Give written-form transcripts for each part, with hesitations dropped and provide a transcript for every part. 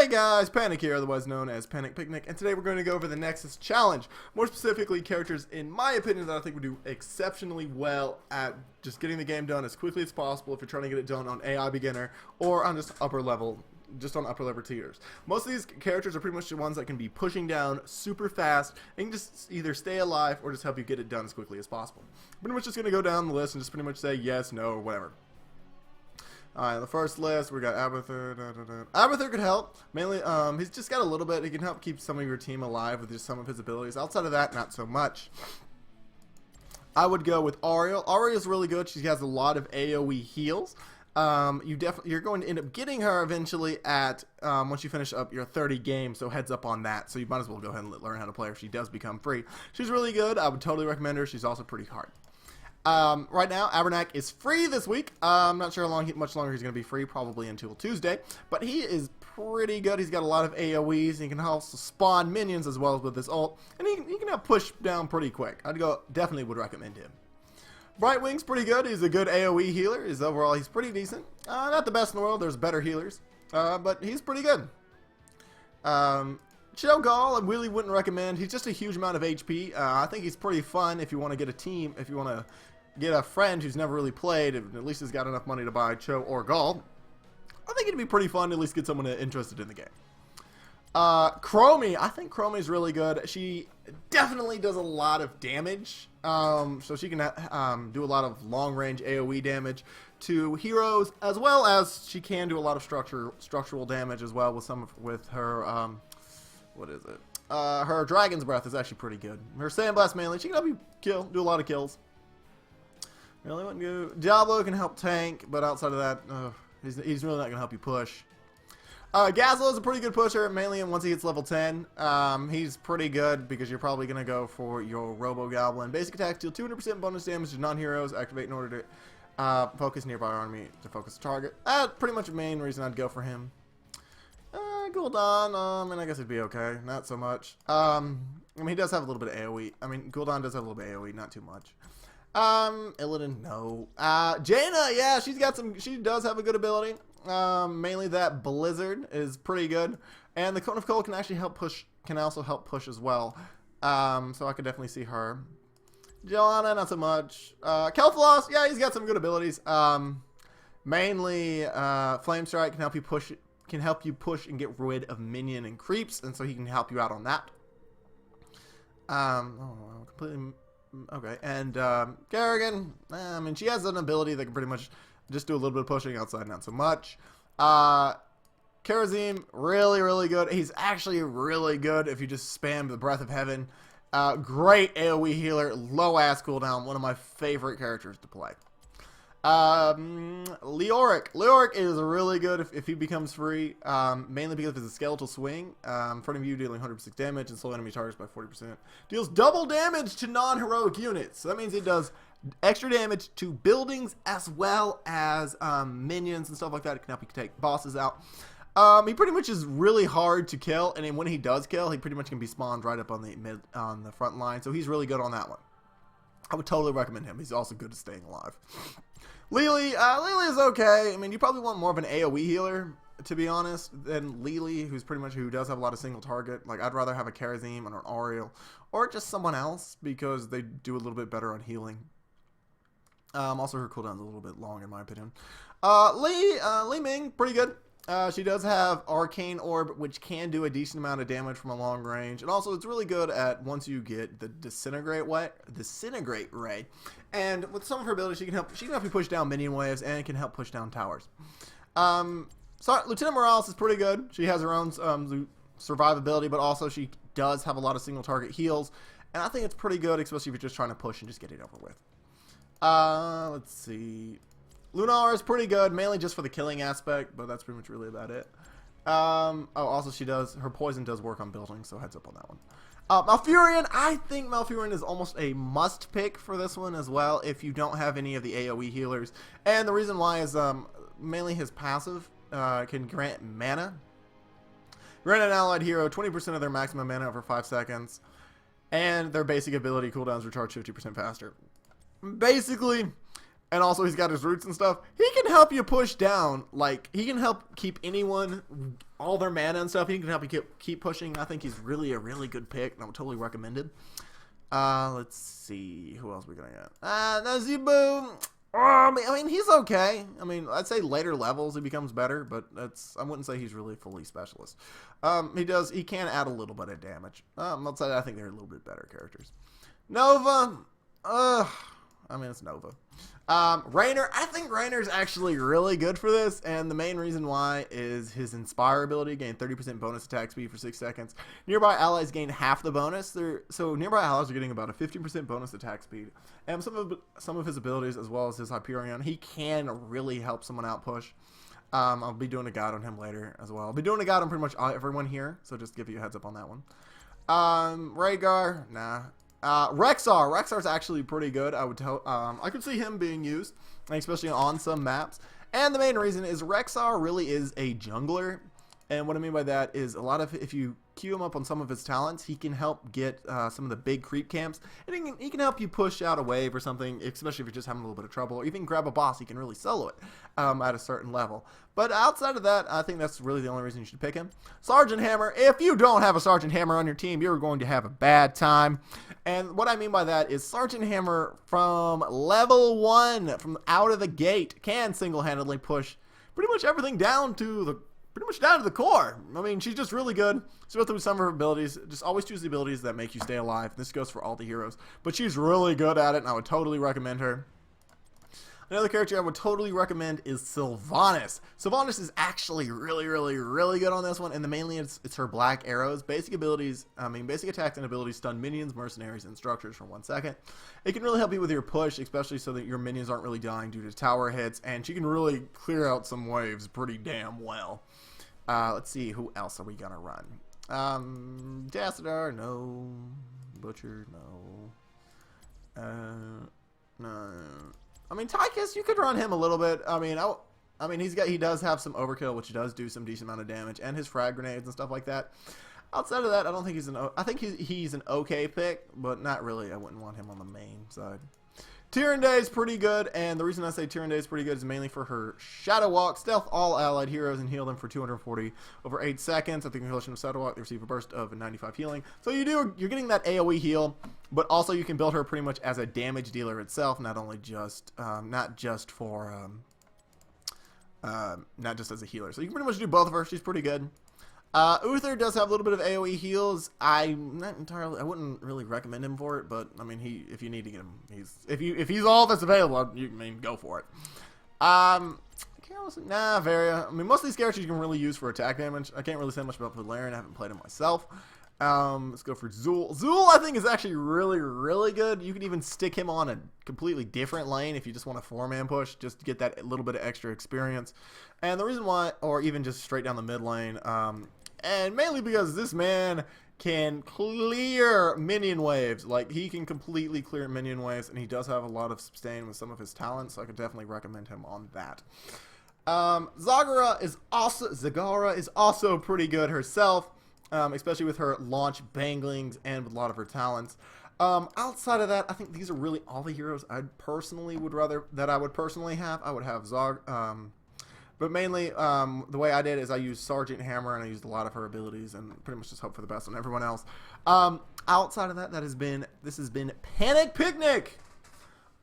Hey guys, Panic here, otherwise known as Panic Picnic, and today we're going to go over the Nexus Challenge. More specifically, characters, in my opinion, that I think would do exceptionally well at just getting the game done as quickly as possible if you're trying to get it done on AI beginner or on just upper level tiers. Most of these characters are pretty much the ones that can be pushing down super fast and can just either stay alive or just help you get it done as quickly as possible. Pretty much just going to go down the list and just pretty much say yes, no, or whatever. Alright, the first list, we got Abathur. Abathur could help. Mainly, he's just got a little bit. He can help keep some of your team alive with just some of his abilities. Outside of that, not so much. I would go with Ariel. Ariel's really good. She has a lot of AoE heals. You're going to end up getting her eventually at once you finish up your 30 games, so heads up on that. So you might as well go ahead and learn how to play her if she does become free. She's really good. I would totally recommend her. She's also pretty hard. Right now, Abernac is free this week. I'm not sure how much longer he's going to be free, probably until Tuesday. But he is pretty good. He's got a lot of AoEs. And he can also spawn minions as well with this ult. And he can push down pretty quick. Definitely would recommend him. Brightwing's pretty good. He's a good AoE healer. Overall, he's pretty decent. Not the best in the world. There's better healers. But he's pretty good. Gall, I really wouldn't recommend. He's just a huge amount of HP. I think he's pretty fun if you want to get a team, if you want to get a friend who's never really played, and at least has got enough money to buy Cho or Gall. I think it'd be pretty fun to at least get someone interested in the game. Chromie, I think Chromie's really good. She definitely does a lot of damage, so she can do a lot of long-range AoE damage to heroes, as well as she can do a lot of structural damage as well with her. What is it? Her Dragon's Breath is actually pretty good. Her Sandblast mainly, she can help you do a lot of kills. Really wouldn't go. Diablo can help tank, but outside of that, he's really not going to help you push. Gazlo's a pretty good pusher, mainly once he hits level 10. He's pretty good because you're probably going to go for your Robo Goblin. Basic attacks deal 200% bonus damage to non-heroes. Activate in order to focus nearby enemy to focus the target. That's pretty much the main reason I'd go for him. Gul'dan, and I guess it'd be okay. Not so much. I mean, he does have a little bit of AoE. I mean, Gul'dan does have a little bit of AoE, not too much. Illidan, no. Jaina, yeah, she does have a good ability. Mainly that Blizzard is pretty good. And the Cone of Cold can actually also help push as well. So I could definitely see her. Joanna, not so much. Kel'Thuzad, yeah, he's got some good abilities. Mainly, Flame Strike can help you push and get rid of minion and creeps, and so he can help you out on that. Completely okay. And Kerrigan, I mean, she has an ability that can pretty much just do a little bit of pushing outside, not so much. Karazim, really, really good. He's actually really good if you just spam the Breath of Heaven. Great AoE healer, low ass cooldown, one of my favorite characters to play. Leoric is really good if he becomes free, mainly because of his skeletal swing. In front of you, dealing 100% damage and slow enemy targets by 40%. Deals double damage to non-heroic units. So that means it does extra damage to buildings as well as minions and stuff like that. It can help you take bosses out. He pretty much is really hard to kill, and then when he does kill, he pretty much can be spawned right up on the front line. So he's really good on that one. I would totally recommend him. He's also good at staying alive. Lily is okay. I mean, you probably want more of an AoE healer, to be honest, than Lily, who does have a lot of single target. Like, I'd rather have a Karazim or an Ariel, or just someone else, because they do a little bit better on healing. Also, her cooldown's a little bit long, in my opinion. Li Ming, pretty good. She does have Arcane Orb, which can do a decent amount of damage from a long range. And also, it's really good at once you get the Disintegrate Ray. And with some of her abilities, she can help you push down minion waves and can help push down towers. Lieutenant Morales is pretty good. She has her own survivability, but also she does have a lot of single target heals. And I think it's pretty good, especially if you're just trying to push and just get it over with. Let's see. Lunar is pretty good, mainly just for the killing aspect, but that's pretty much really about it. Also her poison does work on buildings, so heads up on that one. Malfurion, I think Malfurion is almost a must pick for this one as well if you don't have any of the AoE healers. And the reason why is mainly his passive can grant mana. Grant an allied hero 20% of their maximum mana over 5 seconds, and their basic ability cooldowns recharge 50% faster. Basically, and also he's got his roots and stuff. He can help you push down. Like, he can help keep anyone, all their mana and stuff. He can help you keep pushing. I think he's really a really good pick, and I would totally recommend it. Let's see. Who else we going to get? Nazeebo. I mean, he's okay. I mean, I'd say later levels he becomes better, but I wouldn't say he's really fully specialist. He can add a little bit of damage. Outside that, I think they're a little bit better characters. Nova. I mean, it's Nova. Raynor, I think Raynor's actually really good for this, and the main reason why is his Inspire ability, gain 30% bonus attack speed for 6 seconds. Nearby allies gain half the bonus, so nearby allies are getting about a 15% bonus attack speed. And some of his abilities, as well as his Hyperion, he can really help someone out push. I'll be doing a guide on him later as well. I'll be doing a guide on pretty much everyone here, so just give you a heads up on that one. Rhaegar, nah. Rexar's actually pretty good. I could see him being used, especially on some maps. And the main reason is Rexar really is a jungler. And what I mean by that is if you queue him up on some of his talents, he can help get some of the big creep camps. And he can help you push out a wave or something, especially if you're just having a little bit of trouble. Or even grab a boss, he can really solo it at a certain level. But outside of that, I think that's really the only reason you should pick him. Sergeant Hammer, if you don't have a Sergeant Hammer on your team, you're going to have a bad time. And what I mean by that is Sergeant Hammer from level 1, from out of the gate, can single-handedly push pretty much everything down to the core. I mean, she's just really good. She's go through some of her abilities. Just always choose the abilities that make you stay alive. This goes for all the heroes. But she's really good at it, and I would totally recommend her. Another character I would totally recommend is Sylvanas. Sylvanas is actually really, really, really good on this one, and mainly it's her black arrows. Basic attacks and abilities stun minions, mercenaries, and structures for 1 second. It can really help you with your push, especially so that your minions aren't really dying due to tower hits, and she can really clear out some waves pretty damn well. Let's see, who else are we gonna run? Jassadar, no. Butcher, no. No. I mean, Tychus, you could run him a little bit. I mean, he does have some overkill, which does do some decent amount of damage, and his frag grenades and stuff like that. Outside of that, I don't think I think he's an okay pick, but not really. I wouldn't want him on the main side. Tyrande is pretty good, and the reason I say Tyrande is pretty good is mainly for her Shadow Walk. Stealth all allied heroes and heal them for 240 over 8 seconds. At the conclusion of Shadow Walk, they receive a burst of 95 healing. So you're getting that AoE heal, but also you can build her pretty much as a damage dealer itself, not just as a healer. So you can pretty much do both of her. She's pretty good. Uther does have a little bit of AoE heals. I wouldn't really recommend him for it, but I mean, if you need to get him, if he's all that's available, go for it. Varia. I mean, most of these characters you can really use for attack damage. I can't really say much about Valerian. I haven't played him myself. Let's go for Zul. Zul, I think, is actually really, really good. You can even stick him on a completely different lane if you just want a 4-man push, just to get that little bit of extra experience. And the reason why, or even just straight down the mid lane, and mainly because this man can clear minion waves. Like, he can completely clear minion waves, and he does have a lot of sustain with some of his talents, so I could definitely recommend him on that. Zagara is also pretty good herself, especially with her launch banglings and with a lot of her talents. Outside of that, I think these are really all the heroes I would personally have. I would have but mainly, the way I did is I used Sergeant Hammer, and I used a lot of her abilities, and pretty much just hope for the best on everyone else. Outside of that, this has been Panic Picnic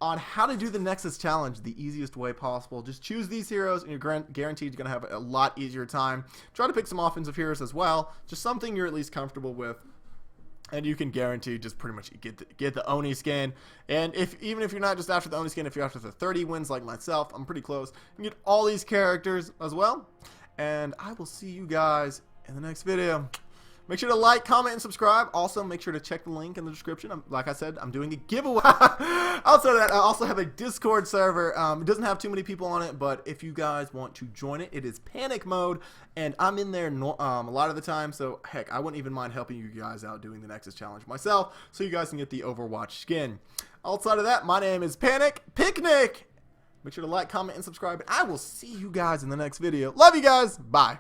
on how to do the Nexus challenge the easiest way possible. Just choose these heroes, and you're guaranteed you're going to have a lot easier time. Try to pick some offensive heroes as well, just something you're at least comfortable with. And you can guarantee just pretty much get the ONI skin. And even if you're not just after the ONI skin, if you're after the 30 wins like myself, I'm pretty close. You can get all these characters as well. And I will see you guys in the next video. Make sure to like, comment, and subscribe. Also, make sure to check the link in the description. Like I said, I'm doing a giveaway. Outside of that, I also have a Discord server. It doesn't have too many people on it, but if you guys want to join it, it is panic mode, and I'm in there a lot of the time. So, heck, I wouldn't even mind helping you guys out doing the Nexus challenge myself, so you guys can get the Overwatch skin. Outside of that, my name is Panic Picnic. Make sure to like, comment, and subscribe, and I will see you guys in the next video. Love you guys. Bye.